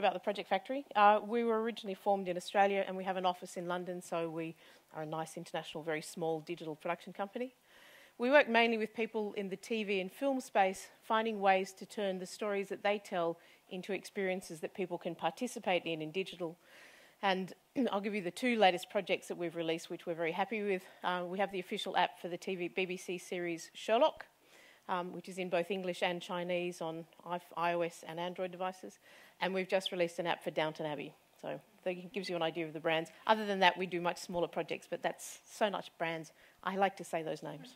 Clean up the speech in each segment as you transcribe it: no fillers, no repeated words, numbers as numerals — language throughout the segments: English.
about the Project Factory. We were originally formed in Australia and we have an office in London, so we are a nice international, very small digital production company. We work mainly with people in the TV and film space, finding ways to turn the stories that they tell into experiences that people can participate in digital. And I'll give you the two latest projects that we've released, which we're very happy with. We have the official app for the BBC series Sherlock, which is in both English and Chinese on iOS and Android devices. And we've just released an app for Downton Abbey. So that gives you an idea of the brands. Other than that, we do much smaller projects, but that's so much brands. I like to say those names.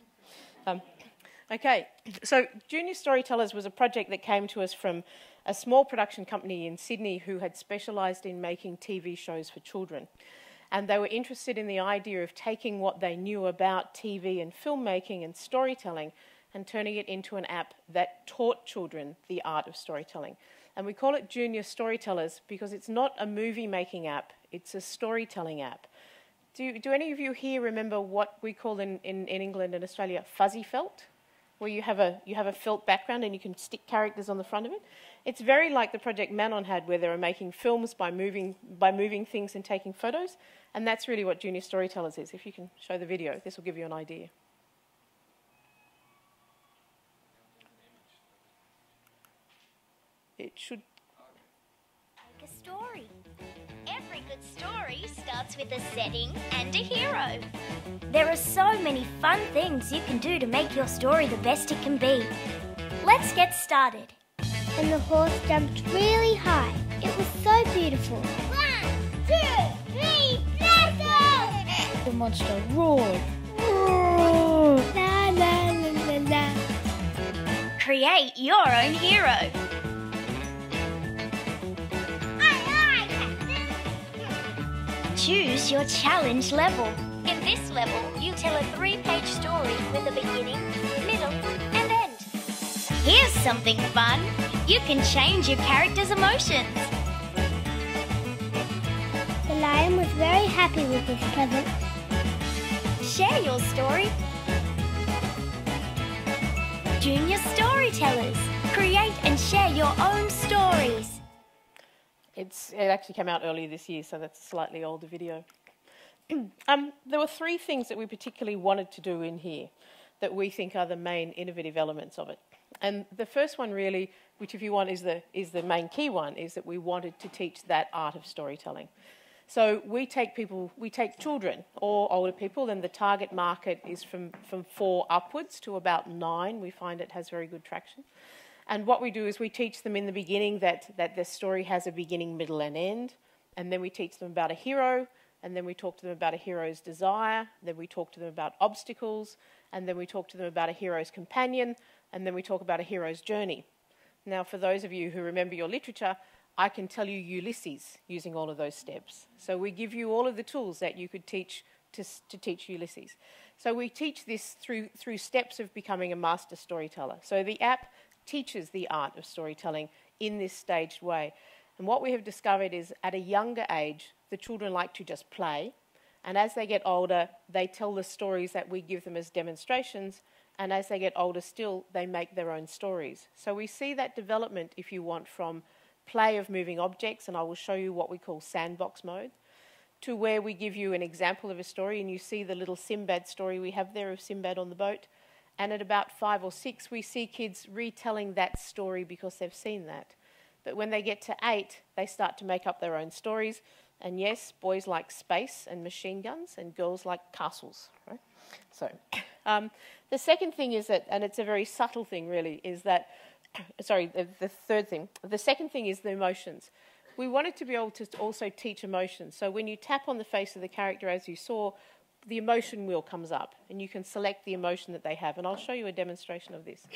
Okay, so Junior Storytellers was a project that came to us from a small production company in Sydney who had specialised in making TV shows for children. And they were interested in the idea of taking what they knew about TV and filmmaking and storytelling and turning it into an app that taught children the art of storytelling. And we call it Junior Storytellers because it's not a movie-making app, it's a storytelling app. Do any of you here remember what we call in England and Australia fuzzy felt? Where you have a felt background and you can stick characters on the front of it? It's very like the project Manon had, where they were making films by moving things and taking photos, and that's really what Junior Storytellers is. If you can show the video, this will give you an idea. It should... Like a story. Every good story starts with a setting and a hero. There are so many fun things you can do to make your story the best it can be. Let's get started. And the horse jumped really high. It was so beautiful. 1, 2, 3, let's go! The monster roared. Roar. La la la la la. Create your own hero. Choose your challenge level. In this level, you tell a 3-page story with a beginning, middle, and end. Here's something fun. You can change your character's emotions. The lion was very happy with this present. Share your story. Junior Storytellers. Create and share your own stories. It actually came out earlier this year, so that's a slightly older video. There were 3 things that we particularly wanted to do in here that we think are the main innovative elements of it. And the first one really, which if you want is the main key one, is that we wanted to teach that art of storytelling. So we take children or older people, and the target market is from 4 upwards to about 9. We find it has very good traction. And what we do is we teach them in the beginning that the story has a beginning, middle and end, and then we teach them about a hero, and then we talk to them about a hero's desire, then we talk to them about obstacles, and then we talk to them about a hero's companion, and then we talk about a hero's journey. Now, for those of you who remember your literature, I can tell you Ulysses using all of those steps. So we give you all of the tools that you could teach to teach Ulysses. So we teach this through steps of becoming a master storyteller. So the app teaches the art of storytelling in this staged way. And what we have discovered is at a younger age, the children like to just play. And as they get older, they tell the stories that we give them as demonstrations. And as they get older still, they make their own stories. So we see that development, if you want, from play of moving objects, and I will show you what we call sandbox mode, to where we give you an example of a story, and you see the little Sinbad story we have there of Sinbad on the boat. And at about 5 or 6, we see kids retelling that story because they've seen that. But when they get to 8, they start to make up their own stories. And yes, boys like space and machine guns, and girls like castles, right? So the second thing is that, and it's a very subtle thing really, is that, the third thing. The second thing is the emotions. We wanted to be able to also teach emotions. So when you tap on the face of the character, as you saw, the emotion wheel comes up and you can select the emotion that they have. And I'll show you a demonstration of this.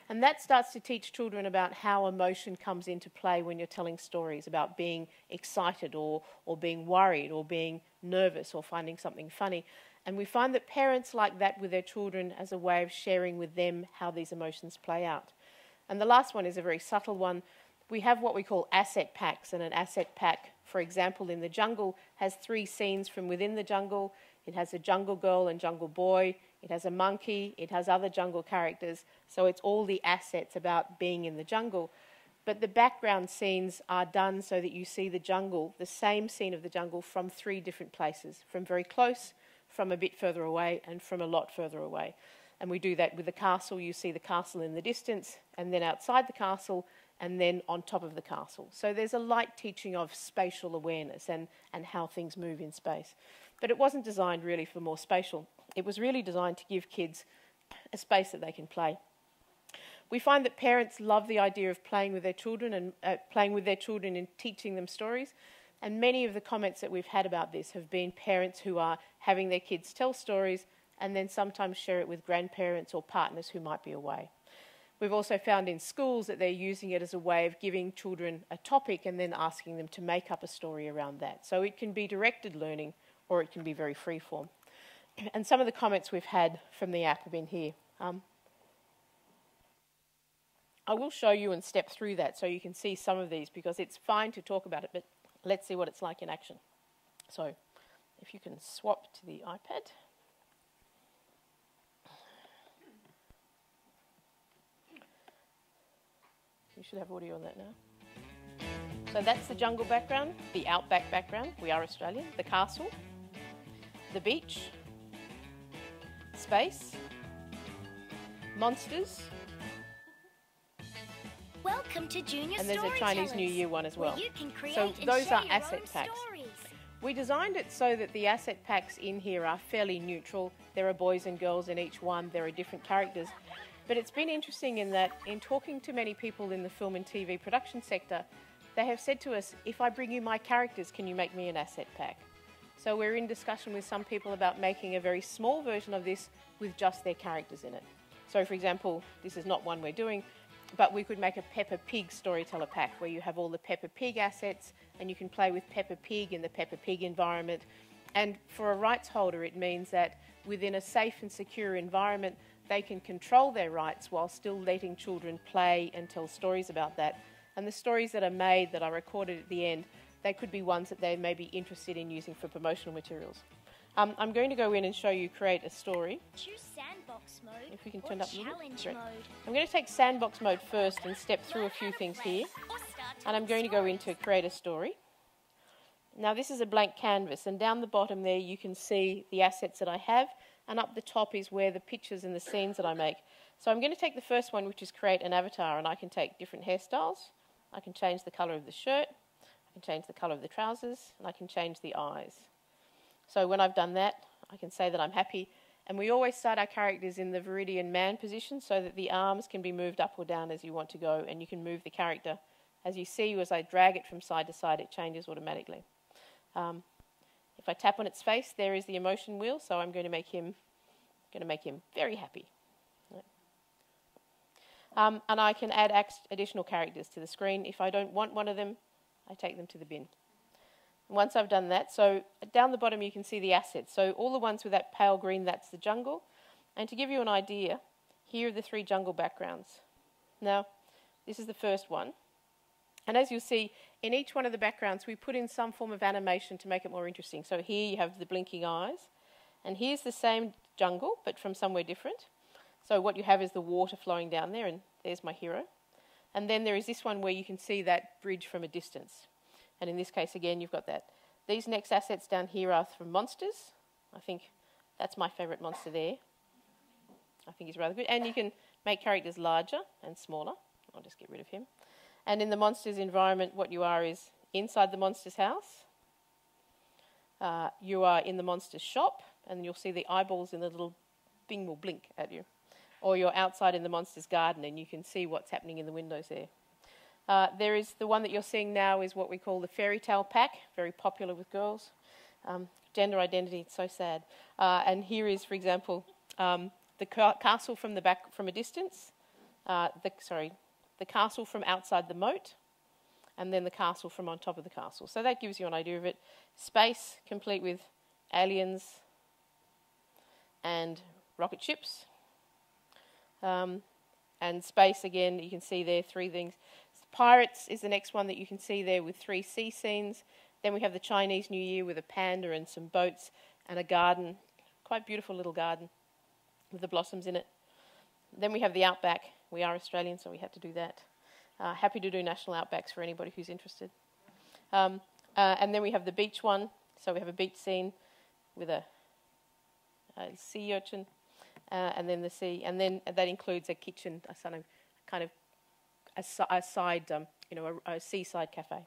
And that starts to teach children about how emotion comes into play when you're telling stories, about being excited or being worried or being nervous or finding something funny. And we find that parents like that with their children as a way of sharing with them how these emotions play out. And the last one is a very subtle one. We have what we call asset packs, and an asset pack, for example, in the jungle, has 3 scenes from within the jungle. It has a jungle girl and jungle boy. It has a monkey. It has other jungle characters. So it's all the assets about being in the jungle. But the background scenes are done so that you see the jungle, the same scene of the jungle, from 3 different places, from very close, from a bit further away, and from a lot further away. And we do that with the castle. You see the castle in the distance, and then outside the castle, and then on top of the castle. So there's a light teaching of spatial awareness and how things move in space. But it wasn't designed really for more spatial. It was really designed to give kids a space that they can play. We find that parents love the idea of playing with their children and teaching them stories. And many of the comments that we've had about this have been parents who are having their kids tell stories and then sometimes share it with grandparents or partners who might be away. We've also found in schools that they're using it as a way of giving children a topic and then asking them to make up a story around that. So it can be directed learning or it can be very freeform. And some of the comments we've had from the app have been here. I will show you and step through that so you can see some of these, because it's fine to talk about it, but let's see what it's like in action. So if you can swap to the iPad. You should have audio on that now. So that's the jungle background, the outback background, we are Australian, the castle, the beach, space, monsters, Welcome to Junior and there's a Chinese New Year one as well. You can create So and those share are your asset own packs. stories. We designed it so that the asset packs in here are fairly neutral. There are boys and girls in each one, there are different characters. But it's been interesting in that, in talking to many people in the film and TV production sector, they have said to us, if I bring you my characters, can you make me an asset pack? So we're in discussion with some people about making a very small version of this with just their characters in it. So for example, this is not one we're doing, but we could make a Peppa Pig storyteller pack where you have all the Peppa Pig assets and you can play with Peppa Pig in the Peppa Pig environment. And for a rights holder, it means that within a safe and secure environment, they can control their rights while still letting children play and tell stories about that. And the stories that are made, that are recorded at the end, they could be ones that they may be interested in using for promotional materials. I'm going to go in and show you create a story. Choose sandbox mode If we can or turn up a little. challenge Great. mode. I'm going to take sandbox mode first and step through a few things here. And I'm going to go into create a story. Now this is a blank canvas, and down the bottom there you can see the assets that I have, and up the top is where the pictures and the scenes that I make. So I'm going to take the first one, which is create an avatar, and I can take different hairstyles. I can change the colour of the shirt, I can change the colour of the trousers, and I can change the eyes. So when I've done that, I can say that I'm happy. And we always start our characters in the Viridian man position so that the arms can be moved up or down as you want to go, and you can move the character. As you see, as I drag it from side to side, it changes automatically. If I tap on its face, there is the emotion wheel, so I'm going to make him very happy. And I can add additional characters to the screen. If I don't want one of them, I take them to the bin. Once I've done that, so down the bottom you can see the assets. So all the ones with that pale green, that's the jungle. And to give you an idea, here are the 3 jungle backgrounds. Now, this is the first one. And as you'll see, in each one of the backgrounds, we put in some form of animation to make it more interesting. So here you have the blinking eyes. And here's the same jungle, but from somewhere different. So what you have is the water flowing down there, and there's my hero. And then there is this one where you can see that bridge from a distance. And in this case, again, you've got that. These next assets down here are from monsters. I think that's my favourite monster there. I think he's rather good. And you can make characters larger and smaller. I'll just get rid of him. And in the monsters environment, what you are is inside the monster's house. You are in the monster's shop, and you'll see the eyeballs in the little thing will blink at you. Or you're outside in the monster's garden, and you can see what's happening in the windows there. There is the one that you're seeing now is what we call the fairy tale pack, very popular with girls. Gender identity, it's so sad. And here is, for example, the castle from the back from a distance. The castle from outside the moat, and then the castle from on top of the castle. So that gives you an idea of it. Space, complete with aliens and rocket ships. And space, again, you can see there 3 things. Pirates is the next one that you can see there with 3 sea scenes. Then we have the Chinese New Year with a panda and some boats and a garden, quite beautiful little garden with the blossoms in it. Then we have the outback. We are Australian, so we had to do that. Happy to do national outbacks for anybody who's interested. And then we have the beach one. So we have a beach scene with a sea urchin, and then the sea, and then that includes a kitchen, a side, a seaside cafe.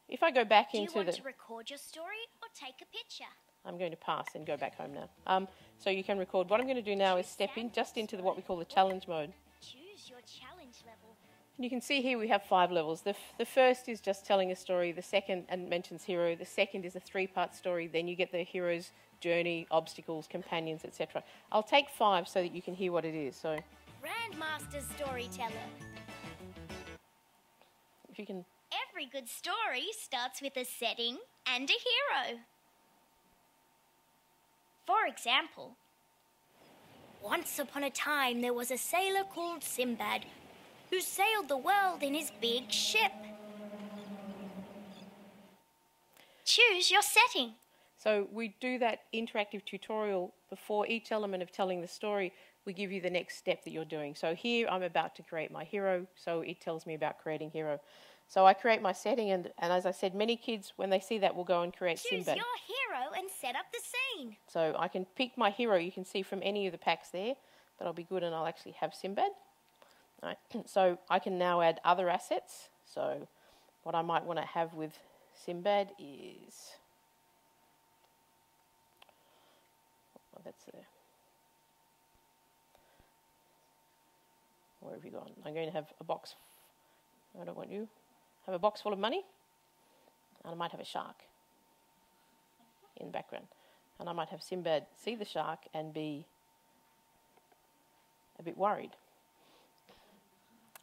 If I go back into the... Do you want to record your story or take a picture? I'm going to pass and go back home now. So you can record. What I'm going to do now is step in just into what we call the challenge mode. Choose your challenge level. And you can see here we have 5 levels. The first is just telling a story. The second, and mentions hero. The second is a 3-part story. Then you get the hero's journey, obstacles, companions, etc. I'll take 5 so that you can hear what it is. So Grandmaster Storyteller. if you can... Every good story starts with a setting and a hero. For example, once upon a time there was a sailor called Sinbad who sailed the world in his big ship. Choose your setting. So we do that interactive tutorial before each element of telling the story. We give you the next step that you're doing. So here I'm about to create my hero, so it tells me about creating hero. So I create my setting, and as I said, many kids, when they see that, will go and create Sinbad. Choose your hero and set up the scene. So I can pick my hero, you can see from any of the packs there, but I'll be good and I'll actually have Sinbad. All right. So I can now add other assets. So what I might want to have with Sinbad is... Oh, that's there. Where have you gone? I'm going to have a box. I don't want you. Have a box full of money, and I might have a shark in the background. And I might have Sinbad see the shark and be a bit worried.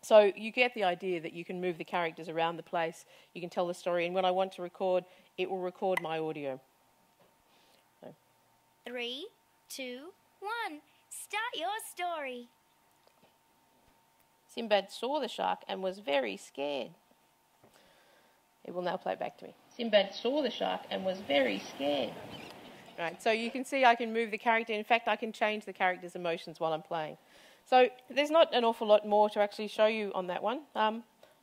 So you get the idea that you can move the characters around the place, you can tell the story, and when I want to record, it will record my audio. So. 3, 2, 1. Start your story. Sinbad saw the shark and was very scared. It will now play it back to me. Sinbad saw the shark and was very scared. Right, so you can see I can move the character. In fact, I can change the character's emotions while I'm playing. So there's not an awful lot more to actually show you on that one.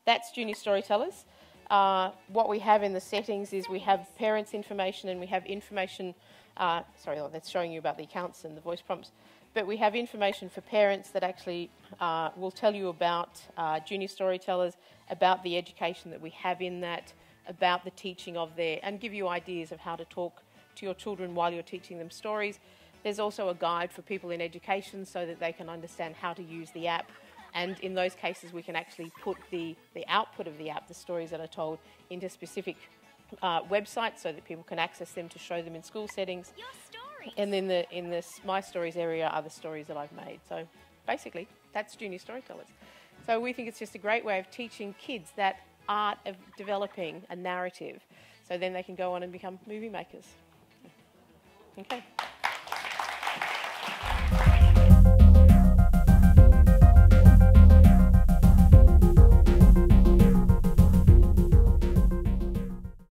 That's Junior Storytellers. What we have in the settings is we have parents' information and we have information, that's showing you about the accounts and the voice prompts. But we have information for parents that actually will tell you about Junior Storytellers, about the education that we have in that, about the teaching of there, and give you ideas of how to talk to your children while you're teaching them stories. There's also a guide for people in education so that they can understand how to use the app. And in those cases, we can actually put the output of the app, the stories that are told, into specific websites so that people can access them to show them in school settings. Your stories. And then in this My Stories area are the stories that I've made. So basically, that's Junior Storytellers. So we think it's just a great way of teaching kids that art of developing a narrative so then they can go on and become movie makers. Okay.